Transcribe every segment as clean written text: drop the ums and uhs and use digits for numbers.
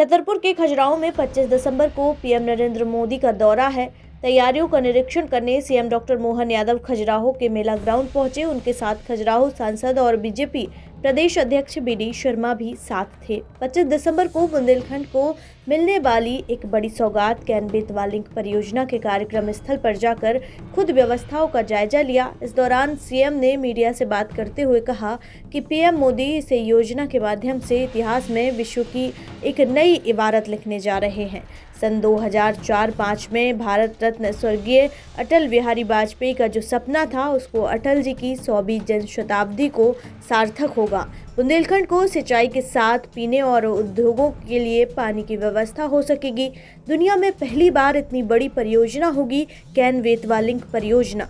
छतरपुर के खजुराहो में 25 दिसंबर को पीएम नरेंद्र मोदी का दौरा है। तैयारियों का निरीक्षण करने सीएम डॉक्टर मोहन यादव खजुराहो के मेला ग्राउंड पहुंचे। उनके साथ खजुराहो सांसद और बीजेपी प्रदेश अध्यक्ष बीडी शर्मा भी साथ थे। 25 दिसंबर को बुंदेलखंड को मिलने वाली एक बड़ी सौगात कैन बेतवा लिंक परियोजना के कार्यक्रम स्थल पर जाकर खुद व्यवस्थाओं का जायजा लिया। इस दौरान सीएम ने मीडिया से बात करते हुए कहा कि पीएम मोदी इस योजना के माध्यम से इतिहास में विश्व की एक नई इबारत लिखने जा रहे हैं। सन 2004-05 में भारत रत्न स्वर्गीय अटल बिहारी वाजपेयी का जो सपना था उसको अटल जी की 100वीं जन्म शताब्दी को सार्थक होगा। बुंदेलखंड को सिंचाई के साथ पीने और उद्योगों के लिए पानी की व्यवस्था हो सकेगी। दुनिया में पहली बार इतनी बड़ी परियोजना होगी कैन बेतवा लिंक परियोजना,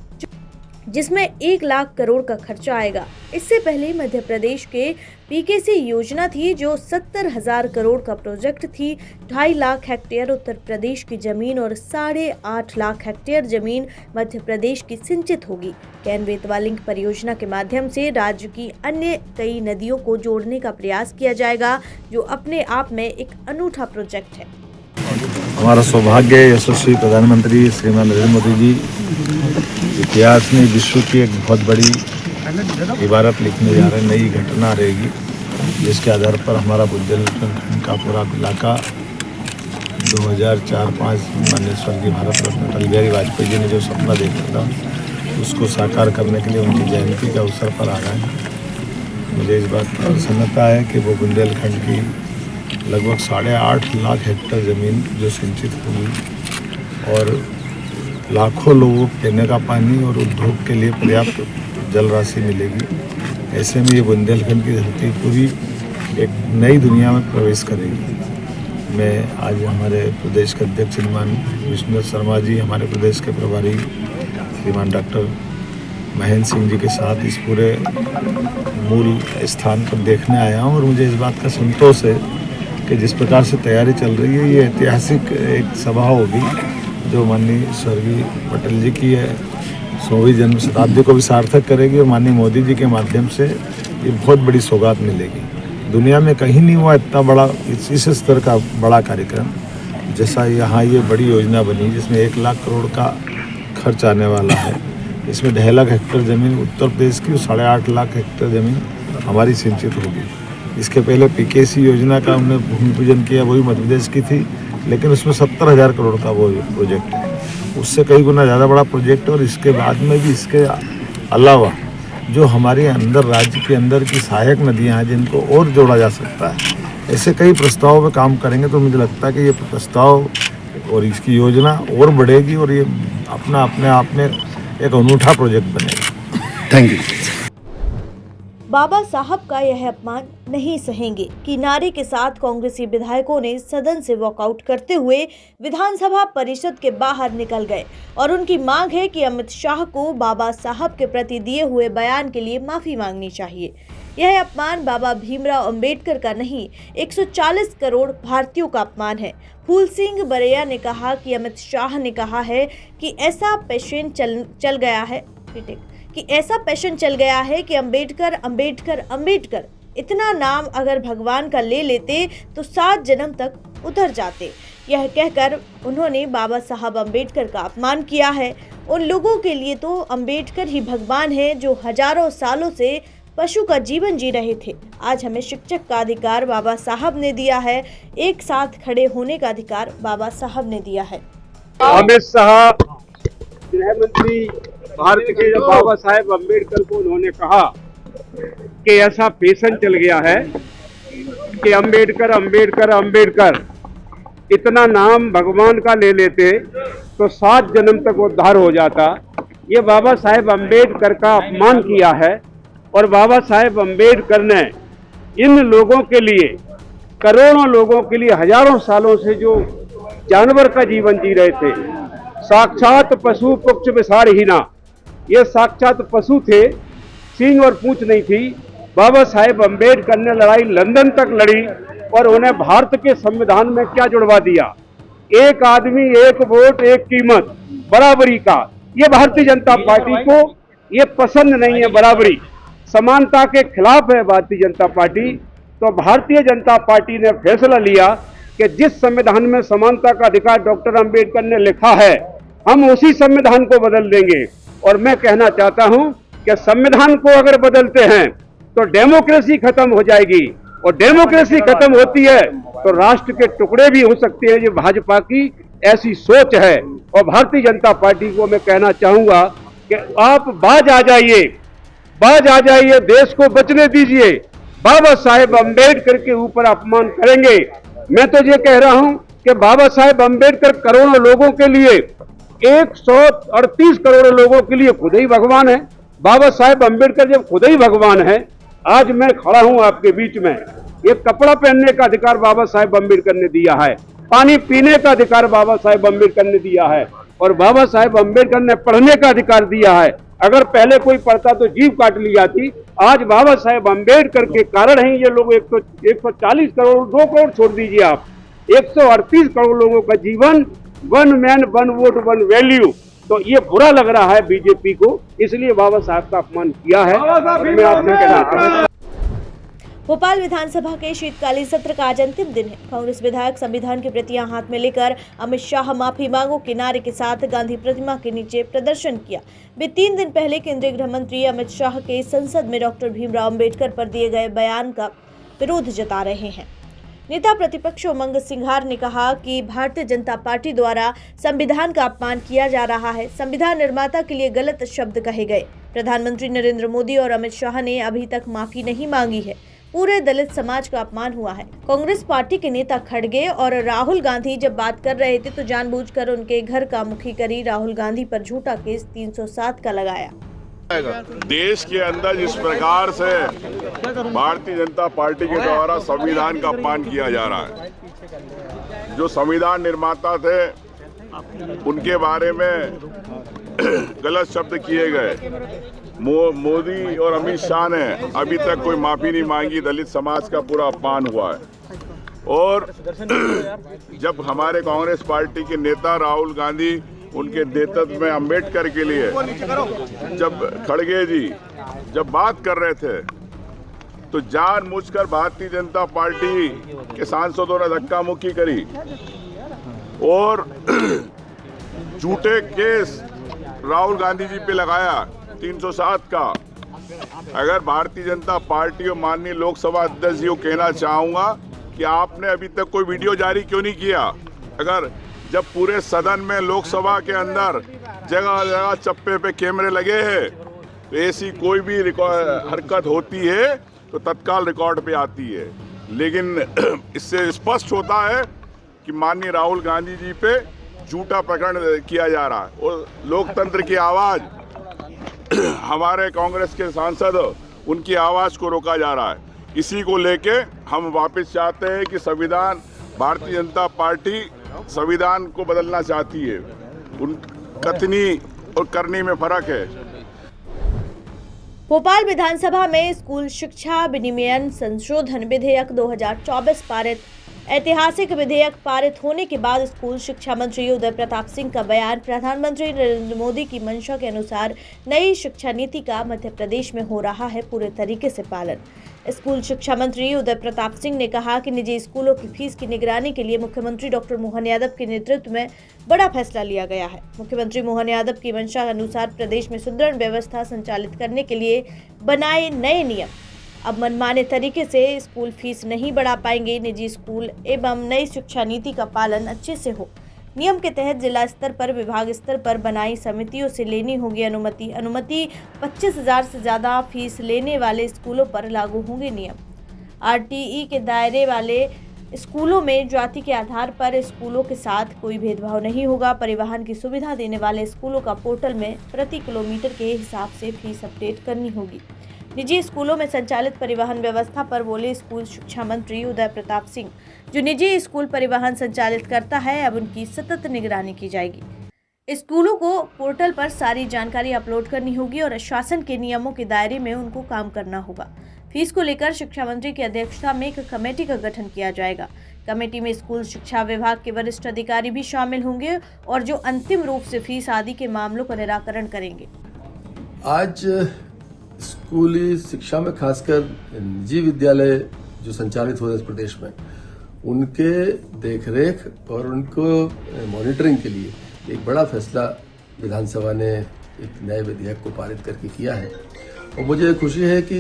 जिसमें 1 लाख करोड़ का खर्चा आएगा। इससे पहले मध्य प्रदेश के पीकेसी योजना थी जो 70,000 करोड़ का प्रोजेक्ट थी। 2.5 लाख हेक्टेयर उत्तर प्रदेश की जमीन और 8.5 लाख हेक्टेयर जमीन मध्य प्रदेश की सिंचित होगी। कैन बेतवा लिंक परियोजना के माध्यम से राज्य की अन्य कई नदियों को जोड़ने का प्रयास किया जाएगा, जो अपने आप में एक अनूठा प्रोजेक्ट है। हमारा सौभाग्य यशस्वी प्रधानमंत्री श्रीमान नरेंद्र मोदी जी इतिहास में विश्व की एक बहुत बड़ी इबारत लिखने जा रहे हैं, नई घटना रहेगी, जिसके आधार पर हमारा बुंदेलखंड का पूरा इलाका 2004-05 माननीय स्वर्गीय भारत रत्न अटल बिहारी वाजपेयी जी ने जो सपना देखा था उसको साकार करने के लिए उनकी जयंती के अवसर पर आ रहे हैं। मुझे इस बात पर प्रसन्नता है कि वो बुंदेलखंड की लगभग 8.5 लाख हेक्टेयर ज़मीन जो सिंचित होगी और लाखों लोगों को पीने का पानी और उद्योग के लिए पर्याप्त जल राशि मिलेगी। ऐसे में ये बुंदेलखंड की धरती पूरी एक नई दुनिया में प्रवेश करेगी। मैं आज हमारे प्रदेश के अध्यक्ष श्रीमान विष्णु शर्मा जी, हमारे प्रदेश के प्रभारी श्रीमान डॉक्टर महेंद्र सिंह जी के साथ इस पूरे मूल स्थान पर देखने आया हूँ और मुझे इस बात का संतोष है कि जिस प्रकार से तैयारी चल रही है, ये ऐतिहासिक एक सभा होगी जो माननीय स्वर्गीय पटेल जी की 100वीं जन्म शताब्दी को भी सार्थक करेगी और माननीय मोदी जी के माध्यम से ये बहुत बड़ी सौगात मिलेगी। दुनिया में कहीं नहीं हुआ इतना बड़ा, इस स्तर का बड़ा कार्यक्रम जैसा यहाँ ये बड़ी योजना बनी, जिसमें 1 लाख करोड़ का खर्च आने वाला है। इसमें 2.5 लाख हेक्टेयर ज़मीन उत्तर प्रदेश की और 8.5 लाख हेक्टेयर ज़मीन हमारी सिंचित होगी। इसके पहले पीकेसी योजना का हमने भूमि पूजन किया, वही मध्य प्रदेश की थी, लेकिन उसमें 70,000 करोड़ का वो प्रोजेक्ट है, उससे कई गुना ज़्यादा बड़ा प्रोजेक्ट है। और इसके बाद में भी इसके अलावा जो हमारे अंदर राज्य के अंदर की सहायक नदियाँ हैं जिनको और जोड़ा जा सकता है, ऐसे कई प्रस्तावों पर काम करेंगे तो मुझे लगता है कि ये प्रस्ताव और इसकी योजना और बढ़ेगी और ये अपने आप में एक अनूठा प्रोजेक्ट बनेगा। Thank you. बाबा साहब का यह अपमान नहीं सहेंगे कि नारे के साथ कांग्रेसी विधायकों ने सदन से वॉकआउट करते हुए विधानसभा परिषद के बाहर निकल गए और उनकी मांग है कि अमित शाह को बाबा साहब के प्रति दिए हुए बयान के लिए माफी मांगनी चाहिए। यह अपमान बाबा भीमराव अंबेडकर का नहीं, 140 करोड़ भारतीयों का अपमान है। फूल सिंह बरैया ने कहा कि अमित शाह ने कहा है कि ऐसा पैशन चल गया है कि अंबेडकर इतना नाम अगर भगवान का ले लेते तो 7 जन्म तक उतर जाते। यह कहकर उन्होंने बाबा साहब अंबेडकर का अपमान किया है। उन लोगों के लिए तो अंबेडकर ही भगवान है जो हजारों सालों से पशु का जीवन जी रहे थे। आज हमें शिक्षक का अधिकार बाबा साहब ने दिया है, एक साथ खड़े होने का अधिकार बाबा साहब ने दिया है। अमित शाह गृह मंत्री भारत के जब बाबा साहेब अम्बेडकर को उन्होंने कहा कि ऐसा फैशन चल गया है कि अंबेडकर इतना नाम भगवान का ले लेते तो 7 जन्म तक उद्धार हो जाता। ये बाबा साहेब अम्बेडकर का अपमान किया है और बाबा साहेब अम्बेडकर ने इन लोगों के लिए, करोड़ों लोगों के लिए हजारों सालों से जो जानवर का जीवन जी रहे थे, साक्षात पशु पुक्ष विसारहीना, ये साक्षात पशु थे, सींग और पूंछ नहीं थी। बाबा साहेब अम्बेडकर ने लड़ाई लंदन तक लड़ी और उन्हें भारत के संविधान में क्या जुड़वा दिया, एक आदमी एक वोट एक कीमत, बराबरी का। ये भारतीय जनता पार्टी को ये पसंद नहीं है, बराबरी समानता के खिलाफ है भारतीय जनता पार्टी। तो भारतीय जनता पार्टी ने फैसला लिया कि जिस संविधान में समानता का अधिकार डॉक्टर अंबेडकर ने लिखा है, हम उसी संविधान को बदल देंगे। और मैं कहना चाहता हूं कि संविधान को अगर बदलते हैं तो डेमोक्रेसी खत्म हो जाएगी, और डेमोक्रेसी खत्म होती है तो राष्ट्र के टुकड़े भी हो सकते हैं। ये भाजपा की ऐसी सोच है। और भारतीय जनता पार्टी को मैं कहना चाहूंगा कि आप बाज आ जाइए, देश को बचने दीजिए। बाबा साहेब अंबेडकर के ऊपर अपमान करेंगे। मैं तो ये कह रहा हूं कि बाबा साहेब अंबेडकर करोड़ों लोगों के लिए, 138 करोड़ लोगों के लिए खुद ही भगवान है। बाबा साहेब अंबेडकर जब खुद ही भगवान है, आज मैं खड़ा हूं आपके बीच में, एक कपड़ा पहनने का अधिकार बाबा साहेब अंबेडकर ने दिया है, पानी पीने का अधिकार बाबा साहेब अंबेडकर ने दिया है, और बाबा साहेब अंबेडकर ने पढ़ने का अधिकार दिया है। अगर पहले कोई पढ़ता तो जीभ काट ली जाती। आज बाबा साहेब अंबेडकर के कारण ही ये लोग 140 करोड़, 2 करोड़ छोड़ दीजिए आप, 138 करोड़ लोगों का जीवन, 1 मैन 1 वोट 1 वैल्यू। तो ये बुरा लग रहा है बीजेपी को, इसलिए बाबा साहब का अपमान किया है। मैं आपसे कहना भोपाल विधानसभा के शीतकालीन सत्र का आज अंतिम दिन है। कांग्रेस विधायक संविधान की प्रतियां हाथ में लेकर अमित शाह माफी मांगो के नारे के साथ गांधी प्रतिमा के नीचे प्रदर्शन किया। वे 3 दिन पहले केंद्रीय गृह मंत्री अमित शाह के संसद में डॉक्टर भीमराव अंबेडकर पर दिए गए बयान का विरोध जता रहे हैं। नेता प्रतिपक्ष उमंग सिंघार ने कहा कि भारतीय जनता पार्टी द्वारा संविधान का अपमान किया जा रहा है। संविधान निर्माता के लिए गलत शब्द कहे गए। प्रधानमंत्री नरेंद्र मोदी और अमित शाह ने अभी तक माफी नहीं मांगी है। पूरे दलित समाज का अपमान हुआ है। कांग्रेस पार्टी के नेता खड़गे और राहुल गांधी जब बात कर रहे थे तो जानबूझकर उनके घर का मुखी करी राहुल गांधी पर झूठा केस 307 का लगाया। देश के अंदर जिस प्रकार से भारतीय जनता पार्टी के द्वारा संविधान का अपमान किया जा रहा है, जो संविधान निर्माता थे उनके बारे में गलत शब्द किए गए। मोदी और अमित शाह ने अभी तक कोई माफी नहीं मांगी। दलित समाज का पूरा अपमान हुआ है। और जब हमारे कांग्रेस पार्टी के नेता राहुल गांधी उनके नेतृत्व में अंबेडकर के लिए जब खड़गे जी जब बात कर रहे थे तो जानबूझकर भारतीय जनता पार्टी के सांसदों ने धक्का मुक्की करी और झूठे केस राहुल गांधी जी पे लगाया 307 का। अगर भारतीय जनता पार्टी और माननीय लोकसभा अध्यक्ष जी को कहना चाहूंगा कि आपने अभी तक कोई वीडियो जारी क्यों नहीं किया। अगर जब पूरे सदन में लोकसभा के अंदर जगह जगह चप्पे पे कैमरे लगे हैं तो ऐसी कोई भी हरकत होती है तो तत्काल रिकॉर्ड पे आती है। लेकिन इससे स्पष्ट होता है कि माननीय राहुल गांधी जी पे झूठा प्रकरण किया जा रहा है और लोकतंत्र की आवाज़, हमारे कांग्रेस के सांसद उनकी आवाज़ को रोका जा रहा है। इसी को लेके हम वापस चाहते हैं कि संविधान, भारतीय जनता पार्टी संविधान को बदलना चाहती है। उन कथनी और करनी में फर्क है। भोपाल विधानसभा में स्कूल शिक्षा विनियमन संशोधन विधेयक 2024 पारित। ऐतिहासिक विधेयक पारित होने के बाद स्कूल शिक्षा मंत्री उदय प्रताप सिंह का बयान। प्रधानमंत्री नरेंद्र मोदी की मंशा के अनुसार नई शिक्षा नीति का मध्य प्रदेश में हो रहा है पूरे तरीके से पालन। स्कूल शिक्षा मंत्री उदय प्रताप सिंह ने कहा कि निजी स्कूलों की फीस की निगरानी के लिए मुख्यमंत्री डॉक्टर मोहन यादव के नेतृत्व में बड़ा फैसला लिया गया है। मुख्यमंत्री मोहन यादव की मंशा के अनुसार प्रदेश में सुदृढ़ व्यवस्था संचालित करने के लिए बनाए नए नियम। अब मनमाने तरीके से स्कूल फीस नहीं बढ़ा पाएंगे। निजी स्कूल एवं नई शिक्षा नीति का पालन अच्छे से हो। नियम के तहत जिला स्तर पर, विभाग स्तर पर बनाई समितियों से लेनी होगी अनुमति। 25,000 से ज़्यादा फीस लेने वाले स्कूलों पर लागू होंगे नियम। आरटीई के दायरे वाले स्कूलों में जाति के आधार पर स्कूलों के साथ कोई भेदभाव नहीं होगा। परिवहन की सुविधा देने वाले स्कूलों का पोर्टल में प्रति किलोमीटर के हिसाब से फीस अपडेट करनी होगी। निजी स्कूलों में संचालित परिवहन व्यवस्था पर बोले स्कूल शिक्षा मंत्री उदय प्रताप सिंह। जो निजी स्कूल परिवहन संचालित करता है अब उनकी सतत निगरानी की जाएगी। स्कूलों को पोर्टल पर सारी जानकारी अपलोड करनी होगी और शासन के नियमों के दायरे में उनको काम करना होगा। फीस को लेकर शिक्षा मंत्री की अध्यक्षता में एक कमेटी का गठन किया जाएगा। कमेटी में स्कूल शिक्षा विभाग के वरिष्ठ अधिकारी भी शामिल होंगे और जो अंतिम रूप से फीस आदि के मामलों का निराकरण करेंगे। आज स्कूली शिक्षा में खासकर निजी विद्यालय जो संचालित हो रहे हैं इस प्रदेश में, उनके देखरेख और उनको मॉनिटरिंग के लिए एक बड़ा फैसला विधानसभा ने एक नए विधेयक को पारित करके किया है। और मुझे खुशी है कि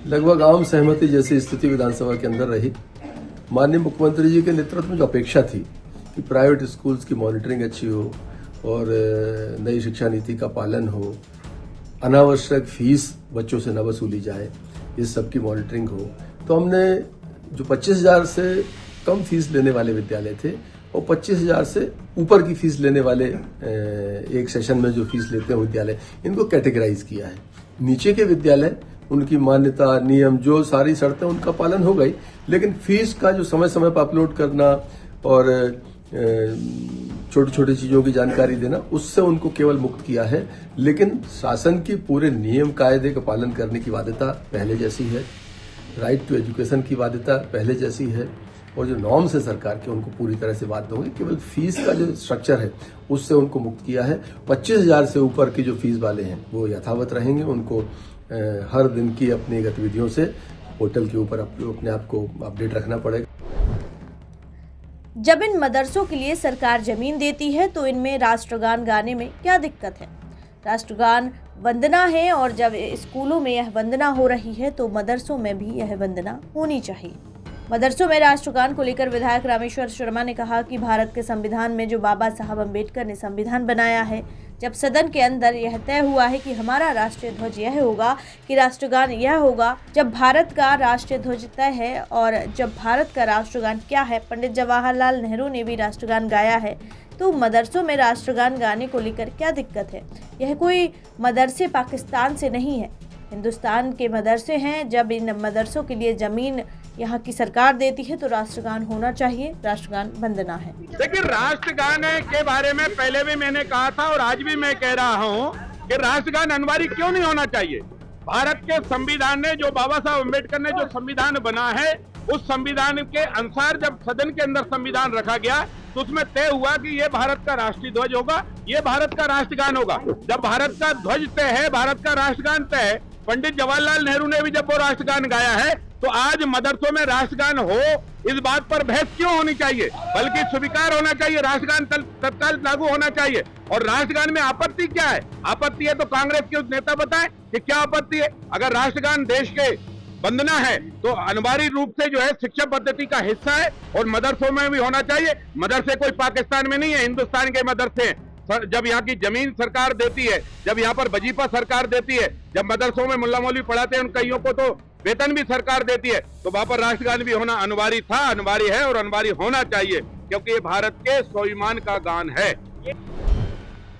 लगभग आम सहमति जैसी स्थिति विधानसभा के अंदर रही। माननीय मुख्यमंत्री जी के नेतृत्व में जो अपेक्षा थी कि प्राइवेट स्कूल्स की मॉनिटरिंग अच्छी हो और नई शिक्षा नीति का पालन हो, अनावश्यक फीस बच्चों से न वसूली जाए, इस सब की मॉनिटरिंग हो, तो हमने जो 25,000 से कम फीस लेने वाले विद्यालय थे और 25,000 से ऊपर की फीस लेने वाले एक सेशन में जो फीस लेते हैं विद्यालय, इनको कैटेगराइज किया है। नीचे के विद्यालय, उनकी मान्यता, नियम, जो सारी शर्तें, उनका पालन हो गई, लेकिन फीस का जो समय समय पर अपलोड करना और छोटी छोटी चीजों की जानकारी देना, उससे उनको केवल मुक्त किया है। लेकिन शासन की पूरे नियम कायदे का पालन करने की बाध्यता पहले जैसी है, राइट टू एजुकेशन की बाध्यता पहले जैसी है, और जो नॉर्म्स है सरकार के, उनको पूरी तरह से बाध्य होंगे। केवल फीस का जो स्ट्रक्चर है उससे उनको मुक्त किया है। 25,000 से ऊपर की जो फीस वाले हैं वो यथावत रहेंगे। उनको हर दिन की अपनी गतिविधियों से पोर्टल के ऊपर अपने आप को अपडेट रखना पड़ेगा। जब इन मदरसों के लिए सरकार जमीन देती है तो इनमें राष्ट्रगान गाने में क्या दिक्कत है? राष्ट्रगान वंदना है और जब स्कूलों में यह वंदना हो रही है तो मदरसों में भी यह वंदना होनी चाहिए। मदरसों में राष्ट्रगान को लेकर विधायक रामेश्वर शर्मा ने कहा कि भारत के संविधान में जो बाबा साहब अम्बेडकर ने संविधान बनाया है, जब सदन के अंदर यह तय हुआ है कि हमारा राष्ट्रीय ध्वज यह होगा, कि राष्ट्रगान यह होगा, जब भारत का राष्ट्रीय ध्वज तय है और जब भारत का राष्ट्रगान क्या है, पंडित जवाहरलाल नेहरू ने भी राष्ट्रगान गाया है, तो मदरसों में राष्ट्रगान गाने को लेकर क्या दिक्कत है? यह कोई मदरसे पाकिस्तान से नहीं है, हिंदुस्तान के मदरसे हैं। जब इन मदरसों के लिए जमीन यहाँ की सरकार देती है तो राष्ट्रगान होना चाहिए, राष्ट्रगान वंदना है। देखिए, राष्ट्रगान के बारे में पहले भी मैंने कहा था और आज भी मैं कह रहा हूँ कि राष्ट्रगान अनिवार्य क्यों नहीं होना चाहिए। भारत के संविधान ने, जो बाबा साहब अम्बेडकर ने जो संविधान बना है, उस संविधान के अनुसार जब सदन के अंदर संविधान रखा गया तो उसमें तय हुआ कि ये भारत का राष्ट्रीय ध्वज होगा, ये भारत का राष्ट्रगान होगा। जब भारत का ध्वज तय है, भारत का राष्ट्रगान तय है, पंडित जवाहरलाल नेहरू ने भी जब वो राष्ट्रगान गाया है, तो आज मदरसों में राष्ट्रगान हो, इस बात पर बहस क्यों होनी चाहिए? बल्कि स्वीकार होना चाहिए, राष्ट्रगान तत्काल लागू होना चाहिए। और राष्ट्रगान में आपत्ति क्या है? आपत्ति है तो कांग्रेस के नेता बताएं कि क्या आपत्ति है। अगर राष्ट्रगान देश के वंदना है तो अनिवार्य रूप से जो है शिक्षा पद्धति का हिस्सा है और मदरसों में भी होना चाहिए। मदरसे कोई पाकिस्तान में नहीं है, हिंदुस्तान के मदरसे हैं। जब यहाँ की जमीन सरकार देती है, जब यहाँ पर वजीफा सरकार देती है, जब मदरसों में मुल्ला मौलवी पढ़ाते हैं, उन कईयों को तो वेतन भी सरकार देती है, तो वहां पर राष्ट्रगान भी होना अनिवार्य था, अनिवार्य है और अनिवार्य होना चाहिए, क्योंकि ये भारत के स्वाभिमान का गान है।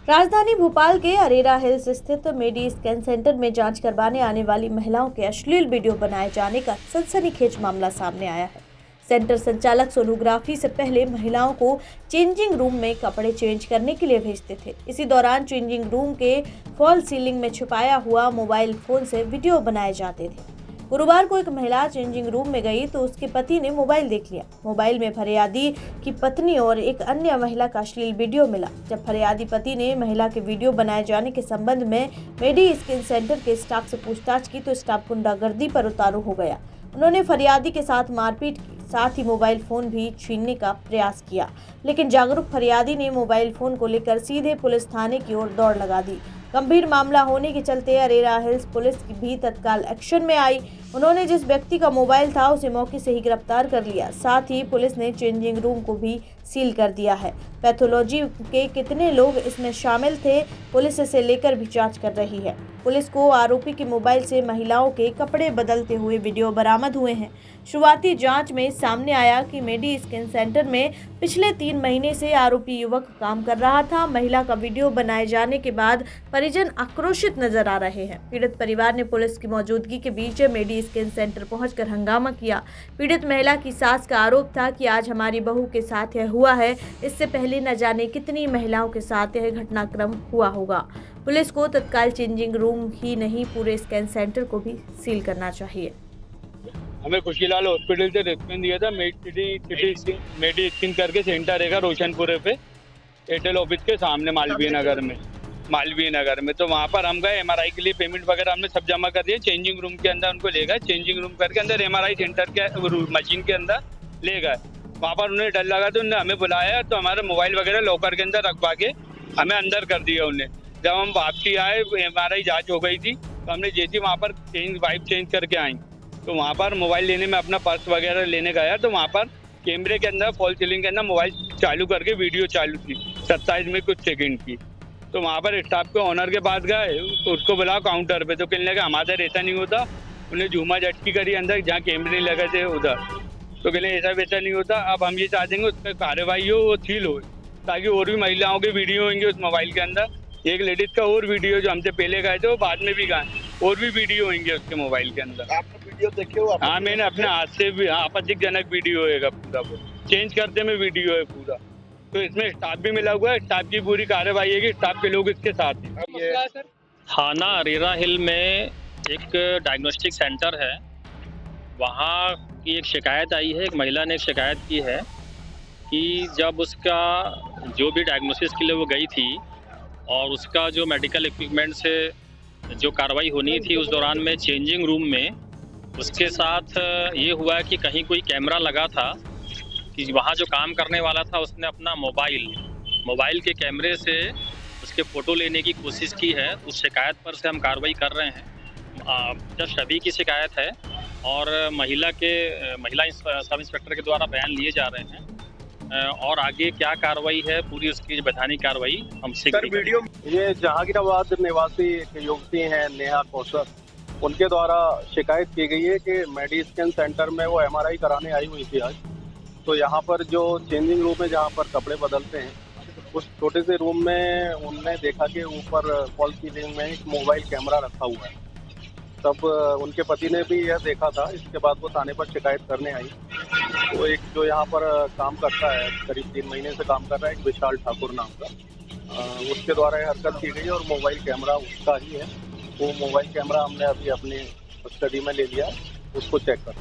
राजधानी भोपाल के अरेरा हिल्स स्थित मेडी स्कैन सेंटर में जांच करवाने आने वाली महिलाओं के अश्लील वीडियो बनाए जाने का सनसनीखेज मामला सामने आया है। सेंटर संचालक सोनोग्राफी से पहले महिलाओं को चेंजिंग रूम में कपड़े चेंज करने के लिए भेजते थे। इसी दौरान चेंजिंग रूम के फॉल सीलिंग में छिपाया हुआ मोबाइल फोन से वीडियो बनाए जाते थे। गुरुवार को एक महिला चेंजिंग रूम में गई तो उसके पति ने मोबाइल देख लिया। मोबाइल में फरियादी की पत्नी और एक अन्य महिला का अश्लील वीडियो मिला। जब फरियादी पति ने महिला के वीडियो बनाए जाने के संबंध में मेडी स्किन सेंटर के स्टाफ से पूछताछ की तो स्टाफ गुंडागर्दी पर उतारू हो गया। उन्होंने फरियादी के साथ मारपीट की, साथ ही मोबाइल फोन भी छीनने का प्रयास किया, लेकिन जागरूक फरियादी ने मोबाइल फोन को लेकर सीधे पुलिस थाने की ओर दौड़ लगा दी। गंभीर मामला होने के चलते अरेरा हिल्स पुलिस भी तत्काल एक्शन में आई। उन्होंने जिस व्यक्ति का मोबाइल था उसे मौके से ही गिरफ्तार कर लिया। साथ ही पुलिस ने चेंजिंग रूम को भी सील कर दिया है। पैथोलॉजी के कितने लोग इसमें शामिल थे, पुलिस इसे लेकर भी जांच कर रही है। पुलिस को आरोपी के मोबाइल से महिलाओं के कपड़े बदलते हुए वीडियो बरामद हुए हैं। शुरुआती जांच में सामने आया कि मेडी स्किन सेंटर में पिछले 3 महीने से आरोपी युवक काम कर रहा था। महिला का वीडियो बनाए जाने के बाद परिजन आक्रोशित नजर आ रहे हैं। पीड़ित परिवार ने पुलिस की मौजूदगी के बीच मेडी स्किन सेंटर पहुंचकर हंगामा किया। पीड़ित महिला की सास का आरोप था कि आज हमारी बहू के साथ यह हुआ है, इससे पहले न जाने कितनी महिलाओं के साथ यह घटनाक्रम हुआ होगा। पुलिस को तत्काल चेंजिंग रूम ही नहीं पूरे स्कैन सेंटर को भी सील करना चाहिए। हमें खुशीलाल हॉस्पिटल से रेस्पॉन्स दिया था। मेडी स्किन करके सेंटर रहेगा रोशनपुरे पे, एयरटेल ऑफिस के सामने मालवीय नगर में। तो वहाँ पर हम गए, MRI के लिए पेमेंट वगैरह हमने सब जमा कर दिया। चेंजिंग रूम के अंदर उनको ले गए, चेंजिंग रूम करके अंदर MRI सेंटर के मशीन के अंदर ले गए। वहाँ पर उन्हें डर लगा तो उन्होंने हमें बुलाया, तो हमारे मोबाइल वगैरह लॉकर के अंदर रखवा के हमें अंदर कर दिया उन्हें। जब हम वापसी आए, MRI जांच हो गई थी, तो हमने जैसे वहाँ पर वाइप चेंज करके आई, तो वहाँ पर मोबाइल लेने में अपना पर्स वगैरह लेने गया, तो वहाँ पर कैमरे के अंदर फॉल सीलिंग के अंदर मोबाइल चालू करके वीडियो चालू थी 27 में कुछ सेकंड की। तो वहाँ पर स्टाफ के ऑनर के पास गए, तो उसको बुलाओ काउंटर पे, तो कहने लगा हमारे इधर ऐसा नहीं होता। उन्हें झूमा झटकी करी अंदर जहाँ कैमरे लगे थे उधर, तो कहने ऐसा वैसा नहीं होता। अब हम ये चाहते हैं उस पर कार्रवाई हो, वो सील हो, ताकि और भी महिलाओं के वीडियो होंगे उस मोबाइल के अंदर। एक लेडीज का और वीडियो जो हमसे पहले गए थे वो बाद में भी गए, और भी वीडियो होंगे उसके मोबाइल के अंदर। आपने वीडियो देखे हो? हाँ, मैंने अपने हाथ से भी, आपत्तिजनक वीडियो है पूरा, वो चेंज करते में वीडियो है पूरा। तो इसमें स्टाफ भी मिला हुआ है, स्टाफ की पूरी कार्रवाई है कि स्टाफ के लोग इसके साथ हैं। थाना अरेरा हिल में एक डायग्नोस्टिक सेंटर है, वहाँ की एक शिकायत आई है। एक महिला ने एक शिकायत की है कि जब उसका जो भी डायग्नोसिस के लिए वो गई थी और उसका जो मेडिकल इक्विपमेंट से जो कार्रवाई होनी थी, उस दौरान में चेंजिंग रूम में उसके साथ ये हुआ कि कहीं कोई कैमरा लगा था कि वहाँ जो काम करने वाला था उसने अपना मोबाइल के कैमरे से उसके फ़ोटो लेने की कोशिश की है। उस शिकायत पर से हम कार्रवाई कर रहे हैं। जस्ट अभी की शिकायत है और महिला सब इंस्पेक्टर के द्वारा बयान लिए जा रहे हैं और आगे क्या कार्रवाई है पूरी उसकी वैधानिक कार्रवाई हम वीडियो ये जहांगीराबाद निवासी एक युवती हैं नेहा कौशल, उनके द्वारा शिकायत की गई है कि मेडिस्कैन सेंटर में वो MRI कराने आई हुई थी आज। तो यहाँ पर जो चेंजिंग रूम है जहाँ पर कपड़े बदलते हैं, उस छोटे से रूम में उनने देखा कि ऊपर फॉल सीलिंग में एक मोबाइल कैमरा रखा हुआ है। तब उनके पति ने भी यह देखा था। इसके बाद वो थाने पर शिकायत करने आई। तो एक जो यहाँ पर काम करता है, करीब 3 महीने से काम कर रहा है, एक विशाल ठाकुर नाम का, उसके द्वारा यह हरकत की गई और मोबाइल कैमरा उसका ही है। वो मोबाइल कैमरा हमने अभी अपनी स्टडी में ले लिया, उसको चेक कर